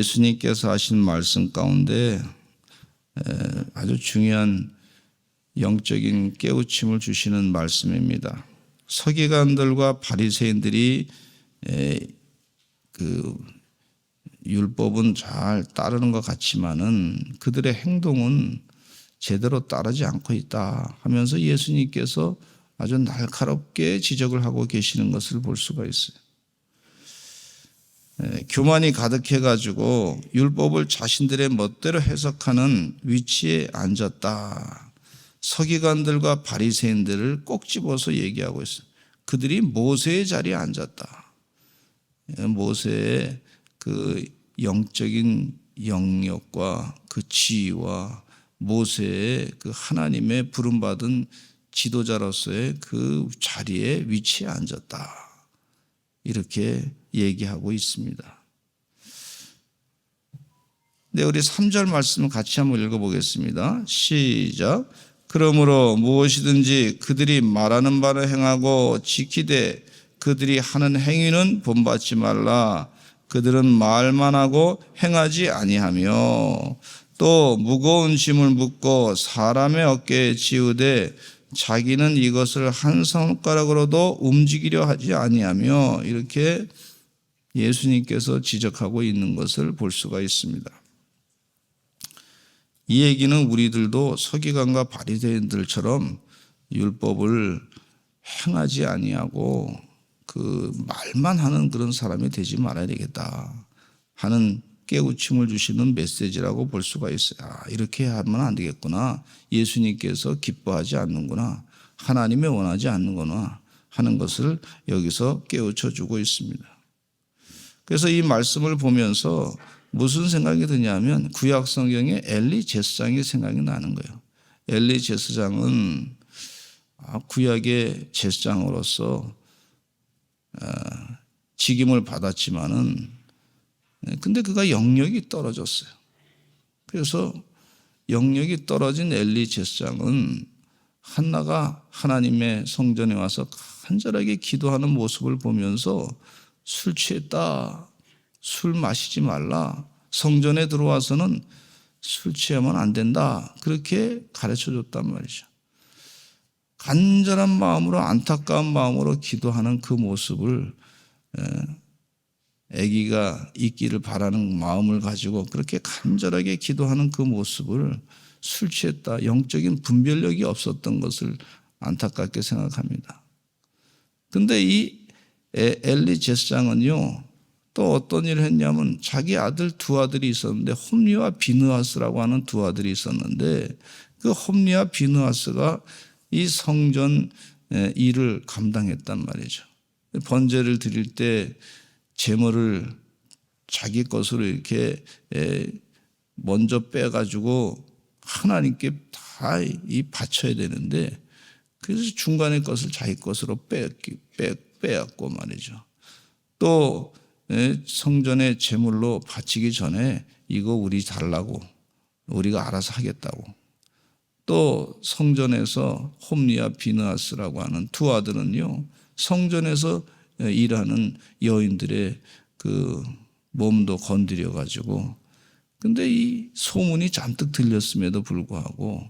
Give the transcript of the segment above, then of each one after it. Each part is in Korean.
예수님께서 하신 말씀 가운데 아주 중요한 영적인 깨우침을 주시는 말씀입니다. 서기관들과 바리새인들이 그 율법은 잘 따르는 것 같지만은 그들의 행동은 제대로 따르지 않고 있다 하면서 예수님께서 아주 날카롭게 지적을 하고 계시는 것을 볼 수가 있어요. 교만이 가득해가지고 율법을 자신들의 멋대로 해석하는 위치에 앉았다. 서기관들과 바리새인들을 꼭 집어서 얘기하고 있어요. 그들이 모세의 자리에 앉았다. 모세의 그 영적인 영역과 그 지위와 모세의 그 하나님의 부름받은 지도자로서의 그 자리에 위치에 앉았다. 이렇게 얘기하고 있습니다. 네, 우리 3절 말씀을 같이 한번 읽어보겠습니다. 시작. 그러므로 무엇이든지 그들이 말하는 바를 행하고 지키되 그들이 하는 행위는 본받지 말라. 그들은 말만 하고 행하지 아니하며 또 무거운 짐을 묻고 사람의 어깨에 지우되 자기는 이것을 한 손가락으로도 움직이려 하지 아니하며 이렇게 예수님께서 지적하고 있는 것을 볼 수가 있습니다. 이 얘기는 우리들도 서기관과 바리새인들처럼 율법을 행하지 아니하고 그 말만 하는 그런 사람이 되지 말아야 되겠다 하는 깨우침을 주시는 메시지라고 볼 수가 있어요. 이렇게 하면 안 되겠구나. 예수님께서 기뻐하지 않는구나. 하나님이 원하지 않는구나 하는 것을 여기서 깨우쳐 주고 있습니다. 그래서 이 말씀을 보면서 무슨 생각이 드냐면 구약 성경에 엘리 제사장이 생각이 나는 거예요. 엘리 제사장은 구약의 제사장으로서 직임을 받았지만은 근데 그가 영역이 떨어졌어요. 그래서 영역이 떨어진 엘리 제사장은 한나가 하나님의 성전에 와서 간절하게 기도하는 모습을 보면서 술 취했다. 술 마시지 말라. 성전에 들어와서는 술 취하면 안 된다. 그렇게 가르쳐 줬단 말이죠. 간절한 마음으로 안타까운 마음으로 기도하는 그 모습을 아기가 있기를 바라는 마음을 가지고 그렇게 간절하게 기도하는 그 모습을 술 취했다. 영적인 분별력이 없었던 것을 안타깝게 생각합니다. 그런데 이 엘리 제사장은요. 또 어떤 일을 했냐면 자기 아들 두 아들이 있었는데 홈리와 비느하스라고 하는 두 아들이 있었는데 그 홈리와 비느하스가 이 성전 일을 감당했단 말이죠. 번제를 드릴 때 제물을 자기 것으로 이렇게 먼저 빼가지고 하나님께 다 이 바쳐야 되는데 그래서 중간에 것을 자기 것으로 빼앗고 말이죠. 또 성전의 제물로 바치기 전에 이거 우리 달라고 우리가 알아서 하겠다고. 또 성전에서 홈리와 비느하스라고 하는 두 아들은요 성전에서 일하는 여인들의 그 몸도 건드려 가지고 근데 이 소문이 잔뜩 들렸음에도 불구하고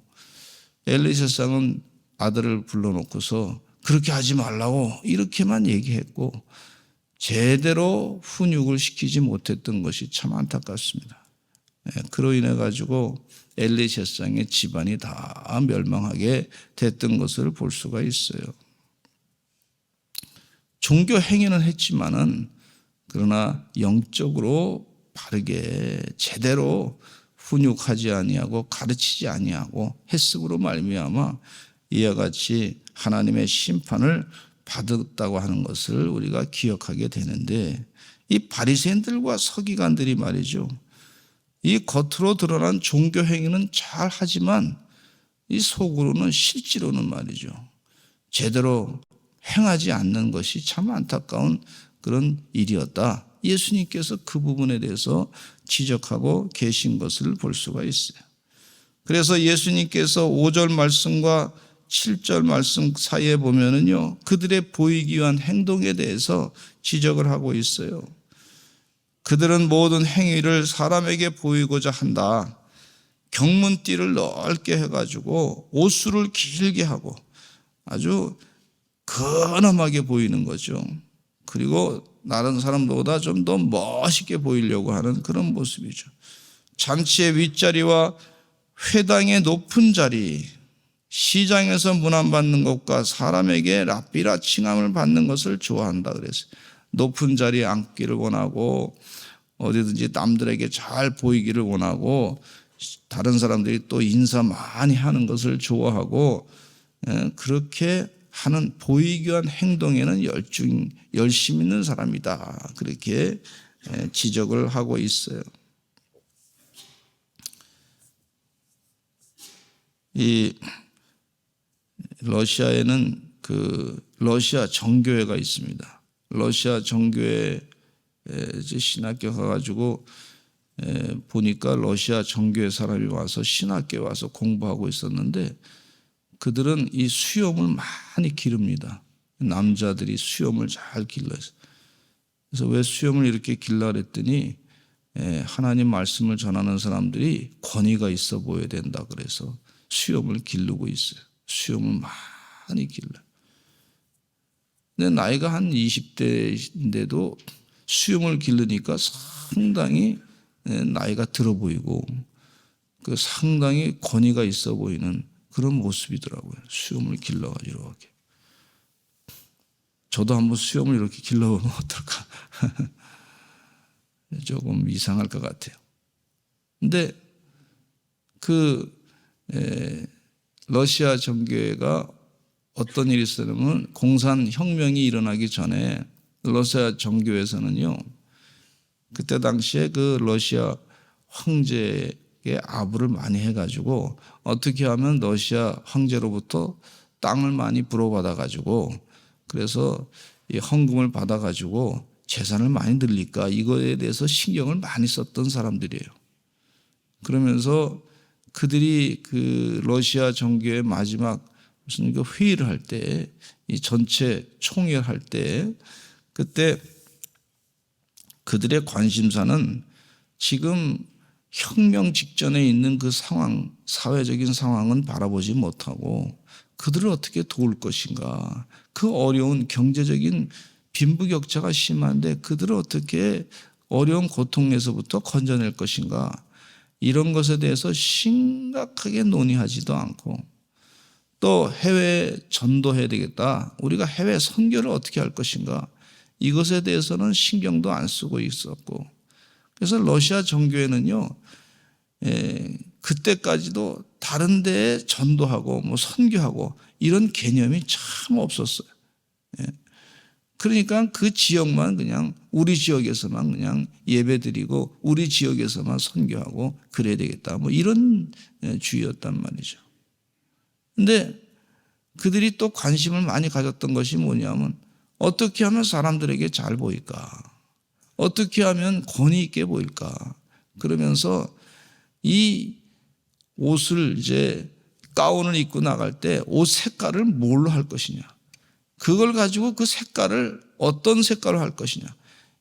엘리 제사장은 아들을 불러놓고서 그렇게 하지 말라고 이렇게만 얘기했고 제대로 훈육을 시키지 못했던 것이 참 안타깝습니다. 그로 인해 가지고 엘리 제사장의 집안이 다 멸망하게 됐던 것을 볼 수가 있어요. 종교 행위는 했지만은 그러나 영적으로 바르게 제대로 훈육하지 아니하고 가르치지 아니하고 했음으로 말미암아 이와 같이 하나님의 심판을 받았다고 하는 것을 우리가 기억하게 되는데 이 바리새인들과 서기관들이 말이죠. 이 겉으로 드러난 종교 행위는 잘 하지만 이 속으로는 실제로는 말이죠. 제대로 행하지 않는 것이 참 안타까운 그런 일이었다. 예수님께서 그 부분에 대해서 지적하고 계신 것을 볼 수가 있어요. 그래서 예수님께서 5절 말씀과 7절 말씀 사이에 보면은요, 그들의 보이기 위한 행동에 대해서 지적을 하고 있어요. 그들은 모든 행위를 사람에게 보이고자 한다. 경문띠를 넓게 해가지고 옷수를 길게 하고 아주 근엄하게 보이는 거죠. 그리고 다른 사람보다 좀 더 멋있게 보이려고 하는 그런 모습이죠. 잔치의 윗자리와 회당의 높은 자리, 시장에서 문안받는 것과 사람에게 랍비라 칭함을 받는 것을 좋아한다 그랬어요. 높은 자리에 앉기를 원하고 어디든지 남들에게 잘 보이기를 원하고 다른 사람들이 또 인사 많이 하는 것을 좋아하고 그렇게 하는 보이기 위한 행동에는 열심 있는 사람이다. 그렇게 지적을 하고 있어요. 이 러시아에는 그 러시아 정교회가 있습니다. 러시아 정교회 신학교 가가지고 보니까 러시아 정교회 사람이 와서 신학교에 와서 공부하고 있었는데 그들은 이 수염을 많이 기릅니다. 남자들이 수염을 잘 길러요. 그래서 왜 수염을 이렇게 길라 그랬더니 하나님 말씀을 전하는 사람들이 권위가 있어 보여야 된다 그래서 수염을 기르고 있어요. 수염을 많이 길러요. 근데 나이가 한 20대인데도 수염을 기르니까 상당히 나이가 들어 보이고 그 상당히 권위가 있어 보이는 그런 모습이더라고요. 수염을 길러가지고 이렇게. 저도 한번 수염을 이렇게 길러보면 어떨까? 조금 이상할 것 같아요. 근데 러시아 정교회가 어떤 일이 있었냐면 공산혁명이 일어나기 전에 러시아 정교회에서는요, 그때 당시에 그 러시아 황제에게 아부를 많이 해가지고 어떻게 하면 러시아 황제로부터 땅을 많이 불어받아가지고 그래서 이 헌금을 받아가지고 재산을 많이 늘릴까 이거에 대해서 신경을 많이 썼던 사람들이에요. 그러면서 그들이 그 러시아 정교회 마지막 무슨 그 회의를 할 때, 이 전체 총회할 때, 그때 그들의 관심사는 지금 혁명 직전에 있는 그 상황, 사회적인 상황은 바라보지 못하고 그들을 어떻게 도울 것인가, 그 어려운 경제적인 빈부격차가 심한데 그들을 어떻게 어려운 고통에서부터 건져낼 것인가, 이런 것에 대해서 심각하게 논의하지도 않고 또 해외 전도해야 되겠다, 우리가 해외 선교를 어떻게 할 것인가, 이것에 대해서는 신경도 안 쓰고 있었고, 그래서 러시아 정교회는요, 그때까지도 다른 데에 전도하고 뭐 선교하고 이런 개념이 참 없었어요. 그러니까 그 지역만 그냥 우리 지역에서만 그냥 예배드리고 우리 지역에서만 선교하고 그래야 되겠다, 뭐 이런 주의였단 말이죠. 근데 그들이 또 관심을 많이 가졌던 것이 뭐냐면 어떻게 하면 사람들에게 잘 보일까, 어떻게 하면 권위 있게 보일까, 그러면서 이 옷을 이제 가운을 입고 나갈 때 옷 색깔을 뭘로 할 것이냐, 그걸 가지고 그 색깔을 어떤 색깔로 할 것이냐,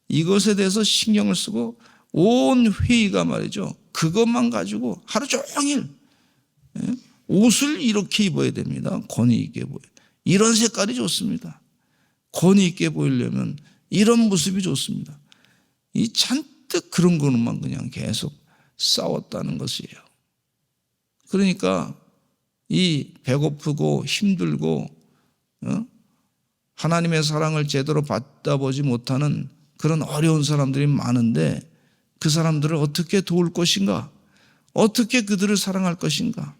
이것에 대해서 신경을 쓰고 온 회의가 말이죠, 그것만 가지고 하루 종일 옷을 이렇게 입어야 됩니다. 권위 있게 보여. 이런 색깔이 좋습니다. 권위 있게 보이려면 이런 모습이 좋습니다. 이 잔뜩 그런 것만 그냥 계속 싸웠다는 것이에요. 그러니까 이 배고프고 힘들고 하나님의 사랑을 제대로 받아보지 못하는 그런 어려운 사람들이 많은데 그 사람들을 어떻게 도울 것인가, 어떻게 그들을 사랑할 것인가,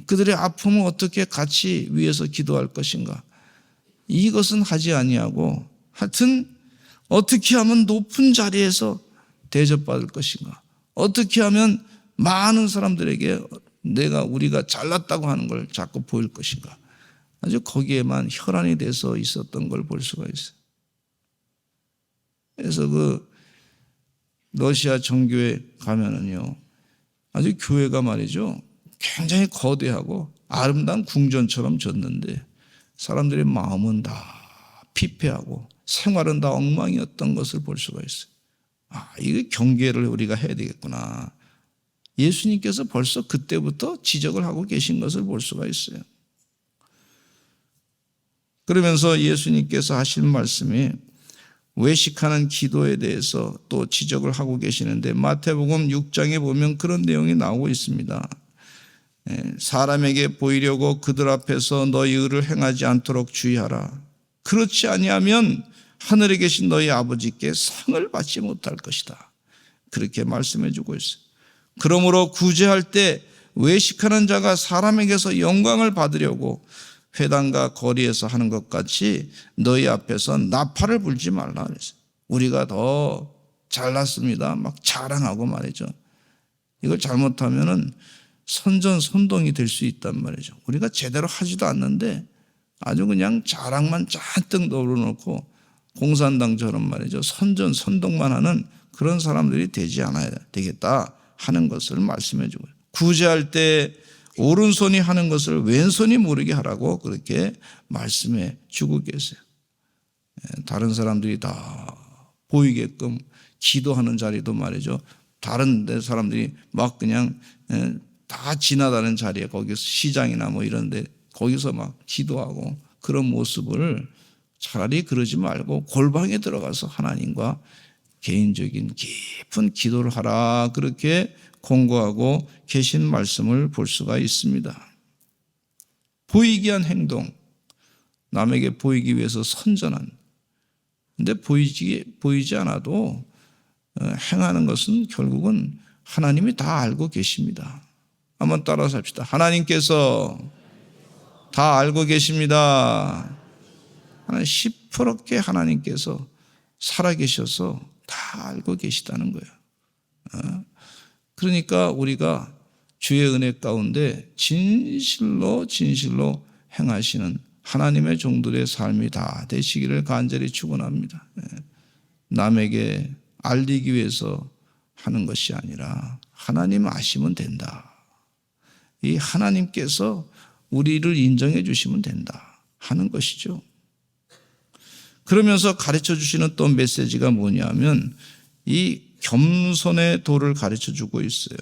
그들의 아픔을 어떻게 같이 위해서 기도할 것인가, 이것은 하지 아니하고 하여튼 어떻게 하면 높은 자리에서 대접받을 것인가, 어떻게 하면 많은 사람들에게 우리가 잘났다고 하는 걸 자꾸 보일 것인가, 아주 거기에만 혈안이 돼서 있었던 걸 볼 수가 있어요. 그래서 그 러시아 정교회 가면은요, 아주 교회가 말이죠, 굉장히 거대하고 아름다운 궁전처럼 졌는데 사람들의 마음은 다 피폐하고 생활은 다 엉망이었던 것을 볼 수가 있어요. 이게 경계를 우리가 해야 되겠구나. 예수님께서 벌써 그때부터 지적을 하고 계신 것을 볼 수가 있어요. 그러면서 예수님께서 하신 말씀이 외식하는 기도에 대해서 또 지적을 하고 계시는데 마태복음 6장에 보면 그런 내용이 나오고 있습니다. 사람에게 보이려고 그들 앞에서 너희 의를 행하지 않도록 주의하라. 그렇지 아니하면 하늘에 계신 너희 아버지께 상을 받지 못할 것이다. 그렇게 말씀해 주고 있어요. 그러므로 구제할 때 외식하는 자가 사람에게서 영광을 받으려고 회당과 거리에서 하는 것 같이 너희 앞에서 나팔을 불지 말라 그랬어요. 우리가 더 잘났습니다. 막 자랑하고 말이죠. 이걸 잘못하면은 선전선동이 될 수 있단 말이죠. 우리가 제대로 하지도 않는데 아주 그냥 자랑만 잔뜩 넣어놓고 공산당처럼 말이죠. 선전선동만 하는 그런 사람들이 되지 않아야 되겠다 하는 것을 말씀해 주고요. 구제할 때 오른손이 하는 것을 왼손이 모르게 하라고 그렇게 말씀해 주고 계세요. 다른 사람들이 다 보이게끔 기도하는 자리도 말이죠. 다른 데 사람들이 막 그냥 다 지나다니는 자리에 거기서 시장이나 뭐 이런데 거기서 막 기도하고 그런 모습을 차라리 그러지 말고 골방에 들어가서 하나님과 개인적인 깊은 기도를 하라 그렇게 공고하고 계신 말씀을 볼 수가 있습니다. 보이기 위한 행동, 남에게 보이기 위해서 선전한, 근데 보이지 않아도 행하는 것은 결국은 하나님이 다 알고 계십니다. 한번 따라서 합시다. 하나님께서 다 알고 계십니다. 시퍼렇게 하나님께서 살아계셔서 다 알고 계시다는 거예요. 그러니까 우리가 주의 은혜 가운데 진실로 행하시는 하나님의 종들의 삶이 다 되시기를 간절히 축원합니다. 남에게 알리기 위해서 하는 것이 아니라 하나님 아시면 된다. 이 하나님께서 우리를 인정해 주시면 된다 하는 것이죠. 그러면서 가르쳐 주시는 또 메시지가 뭐냐면 이 겸손의 도를 가르쳐 주고 있어요.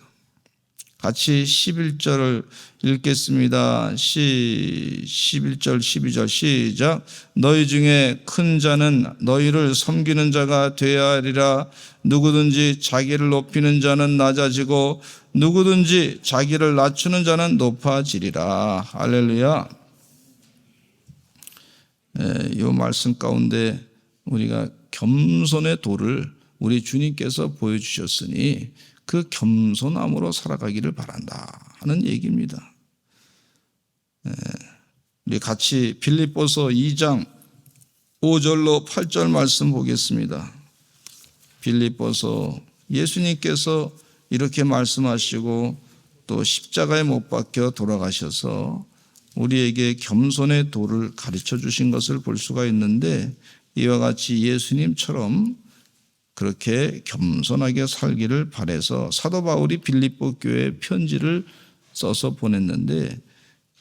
같이 11절을 읽겠습니다. 11절, 12절 시작. 너희 중에 큰 자는 너희를 섬기는 자가 되어야 하리라. 누구든지 자기를 높이는 자는 낮아지고 누구든지 자기를 낮추는 자는 높아지리라. 할렐루야. 이 말씀 가운데 우리가 겸손의 도를 우리 주님께서 보여주셨으니 그 겸손함으로 살아가기를 바란다 하는 얘기입니다. 우리 같이 빌립보서 2장 5절로 8절 말씀 보겠습니다. 빌립보서 예수님께서 이렇게 말씀하시고 또 십자가에 못 박혀 돌아가셔서 우리에게 겸손의 도를 가르쳐 주신 것을 볼 수가 있는데 이와 같이 예수님처럼 그렇게 겸손하게 살기를 바라서 사도 바울이 빌립보 교회에 편지를 써서 보냈는데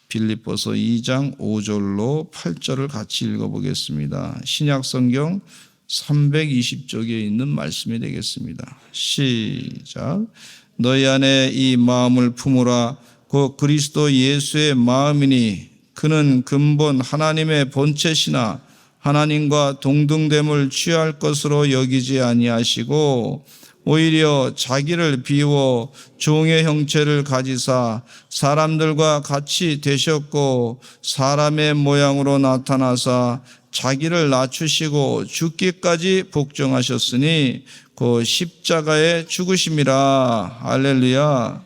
빌립보서 2장 5절로 8절을 같이 읽어보겠습니다. 신약성경 320쪽에 있는 말씀이 되겠습니다. 시작. 너희 안에 이 마음을 품으라. 곧 그리스도 예수의 마음이니 그는 근본 하나님의 본체시나 하나님과 동등됨을 취할 것으로 여기지 아니하시고 오히려 자기를 비워 종의 형체를 가지사 사람들과 같이 되셨고 사람의 모양으로 나타나사 자기를 낮추시고 죽기까지 복종하셨으니 그 십자가에 죽으심이라. 할렐루야.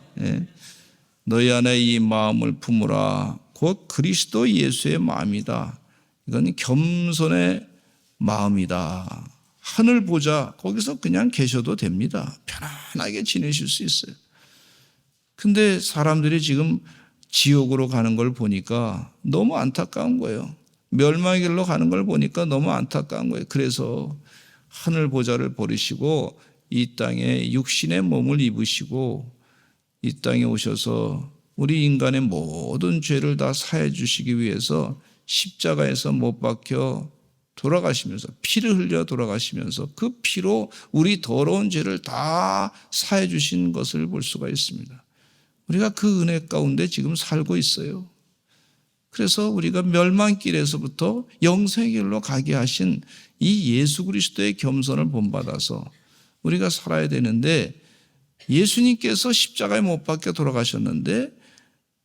너희 안에 이 마음을 품으라. 곧 그리스도 예수의 마음이다. 이건 겸손의 마음이다. 하늘 보자. 거기서 그냥 계셔도 됩니다. 편안하게 지내실 수 있어요. 근데 사람들이 지금 지옥으로 가는 걸 보니까 너무 안타까운 거예요. 멸망의 길로 가는 걸 보니까 너무 안타까운 거예요. 그래서 하늘 보자를 버리시고 이 땅에 육신의 몸을 입으시고 이 땅에 오셔서 우리 인간의 모든 죄를 다 사해 주시기 위해서 십자가에서 못 박혀 돌아가시면서 피를 흘려 돌아가시면서 그 피로 우리 더러운 죄를 다 사해 주신 것을 볼 수가 있습니다. 우리가 그 은혜 가운데 지금 살고 있어요. 그래서 우리가 멸망길에서부터 영생의 길로 가게 하신 이 예수 그리스도의 겸손을 본받아서 우리가 살아야 되는데, 예수님께서 십자가에 못 박혀 돌아가셨는데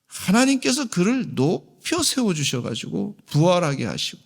하나님께서 그를 높여 세워주셔가지고 부활하게 하시고,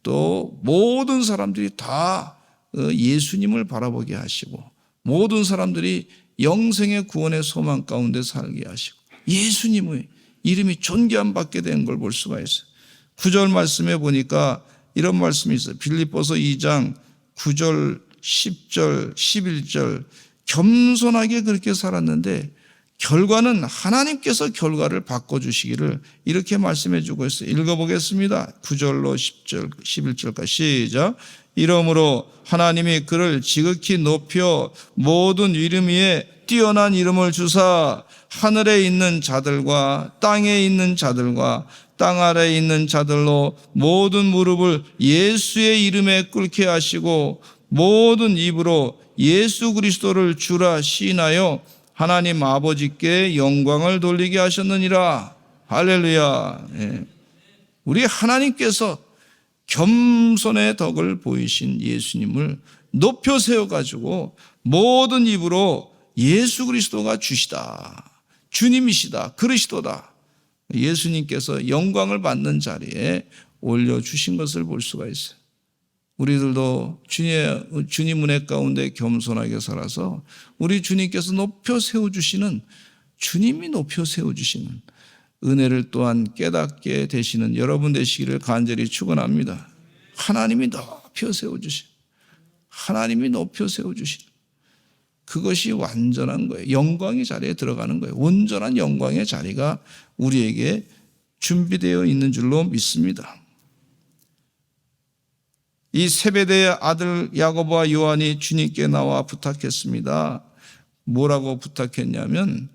또 모든 사람들이 다 예수님을 바라보게 하시고, 모든 사람들이 영생의 구원의 소망 가운데 살게 하시고, 예수님의 이름이 존귀함 받게 된 걸 볼 수가 있어요. 9절 말씀에 보니까 이런 말씀이 있어요. 빌립보서 2장 9절, 10절, 11절 겸손하게 그렇게 살았는데 결과는 하나님께서 결과를 바꿔주시기를 이렇게 말씀해 주고 있어요. 읽어보겠습니다. 9절로 10절, 11절까지 시작. 이러므로 하나님이 그를 지극히 높여 모든 이름 위에 뛰어난 이름을 주사 하늘에 있는 자들과 땅에 있는 자들과 땅 아래에 있는 자들로 모든 무릎을 예수의 이름에 꿇게 하시고 모든 입으로 예수 그리스도를 주라 시인하여 하나님 아버지께 영광을 돌리게 하셨느니라. 할렐루야. 우리 하나님께서 겸손의 덕을 보이신 예수님을 높여 세워가지고 모든 입으로 예수 그리스도가 주시다, 주님이시다, 그리스도다, 예수님께서 영광을 받는 자리에 올려주신 것을 볼 수가 있어요. 우리들도 주님 은혜 가운데 겸손하게 살아서 우리 주님께서 높여 세워주시는, 주님이 높여 세워주시는 은혜를 또한 깨닫게 되시는 여러분 되시기를 간절히 축원합니다. 하나님이 높여 세워주신, 하나님이 높여 세워주신 그것이 완전한 거예요. 영광의 자리에 들어가는 거예요. 온전한 영광의 자리가 우리에게 준비되어 있는 줄로 믿습니다. 이 세베대의 아들 야고보와 요한이 주님께 나와 부탁했습니다. 뭐라고 부탁했냐면,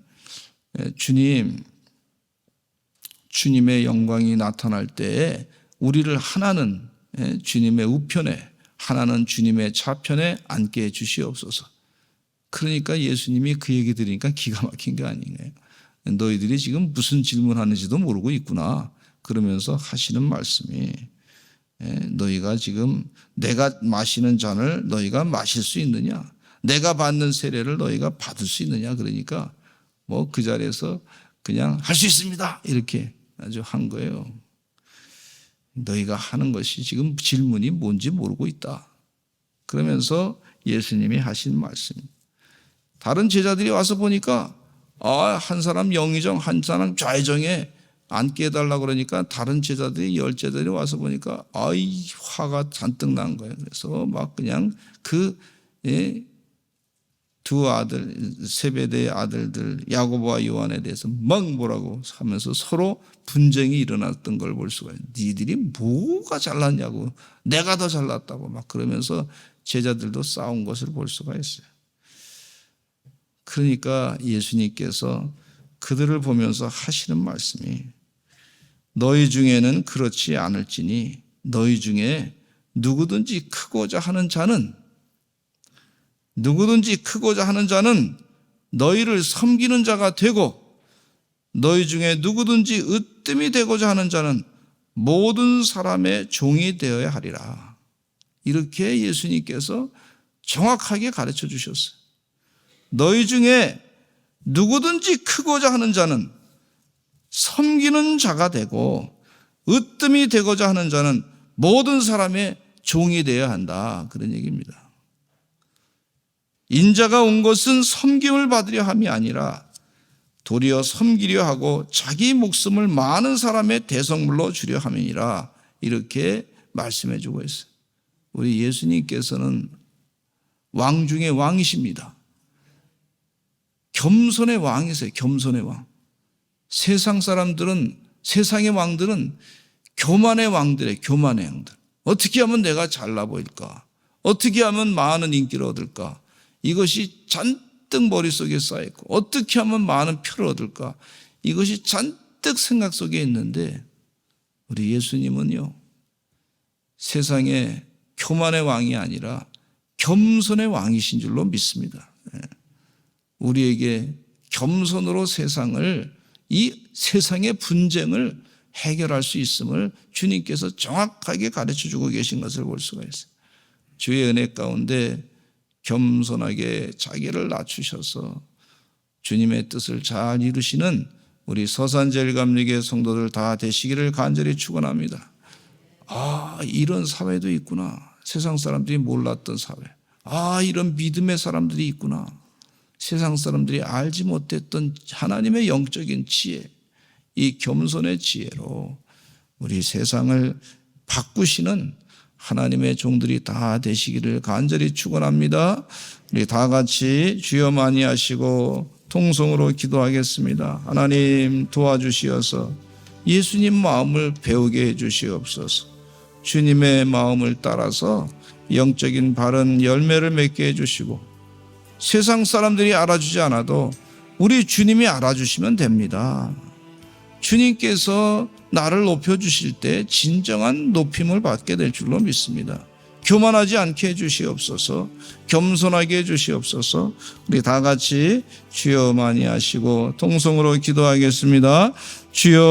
주님의 영광이 나타날 때에 우리를 하나는 주님의 우편에, 하나는 주님의 좌편에 앉게 해 주시옵소서. 그러니까 예수님이 그 얘기 들으니까 기가 막힌 게 아니에요. 너희들이 지금 무슨 질문하는지도 모르고 있구나 그러면서 하시는 말씀이, 너희가 지금 내가 마시는 잔을 너희가 마실 수 있느냐, 내가 받는 세례를 너희가 받을 수 있느냐. 그러니까 뭐 그 자리에서 그냥 할 수 있습니다 이렇게 아주 한 거예요. 너희가 하는 것이 지금 질문이 뭔지 모르고 있다. 그러면서 예수님이 하신 말씀, 다른 제자들이 와서 보니까 한 사람 영의정, 한 사람 좌의정에 앉게 해달라고 그러니까 다른 제자들이 10제자들이 와서 보니까 화가 잔뜩 난 거예요. 그래서 막 그냥 그 두 아들, 세베대의 아들들 야고보와 요한에 대해서 막 뭐라고 하면서 서로 분쟁이 일어났던 걸 볼 수가 있어요. 니들이 뭐가 잘났냐고, 내가 더 잘났다고 막 그러면서 제자들도 싸운 것을 볼 수가 있어요. 그러니까 예수님께서 그들을 보면서 하시는 말씀이, 너희 중에는 그렇지 않을지니 너희 중에 누구든지 크고자 하는 자는 너희를 섬기는 자가 되고, 너희 중에 누구든지 으뜸이 되고자 하는 자는 모든 사람의 종이 되어야 하리라. 이렇게 예수님께서 정확하게 가르쳐 주셨어요. 너희 중에 누구든지 크고자 하는 자는 섬기는 자가 되고, 으뜸이 되고자 하는 자는 모든 사람의 종이 되어야 한다. 그런 얘기입니다. 인자가 온 것은 섬김을 받으려 함이 아니라 도리어 섬기려 하고 자기 목숨을 많은 사람의 대성물로 주려 함이니라. 이렇게 말씀해 주고 있어요. 우리 예수님께서는 왕 중에 왕이십니다. 겸손의 왕이세요. 겸손의 왕. 세상 사람들은, 세상의 왕들은 교만의 왕들이에요. 교만의 왕들. 어떻게 하면 내가 잘나 보일까? 어떻게 하면 많은 인기를 얻을까? 이것이 잔뜩 머릿속에 쌓여있고, 어떻게 하면 많은 표를 얻을까? 이것이 잔뜩 생각 속에 있는데, 우리 예수님은요, 세상의 교만의 왕이 아니라 겸손의 왕이신 줄로 믿습니다. 우리에게 겸손으로 이 세상의 분쟁을 해결할 수 있음을 주님께서 정확하게 가르쳐주고 계신 것을 볼 수가 있어요. 주의 은혜 가운데 겸손하게 자기를 낮추셔서 주님의 뜻을 잘 이루시는 우리 서산제일감리교회 성도들 다 되시기를 간절히 축원합니다. 이런 사회도 있구나. 세상 사람들이 몰랐던 사회. 이런 믿음의 사람들이 있구나. 세상 사람들이 알지 못했던 하나님의 영적인 지혜, 이 겸손의 지혜로 우리 세상을 바꾸시는 하나님의 종들이 다 되시기를 간절히 축원합니다. 우리 다 같이 주여 많이 하시고 통성으로 기도하겠습니다. 하나님 도와주시어서 예수님 마음을 배우게 해주시옵소서. 주님의 마음을 따라서 영적인 바른 열매를 맺게 해주시고 세상 사람들이 알아주지 않아도 우리 주님이 알아주시면 됩니다. 주님께서 나를 높여주실 때 진정한 높임을 받게 될 줄로 믿습니다. 교만하지 않게 해주시옵소서. 겸손하게 해주시옵소서. 우리 다 같이 주여 많이 하시고 통성으로 기도하겠습니다. 주여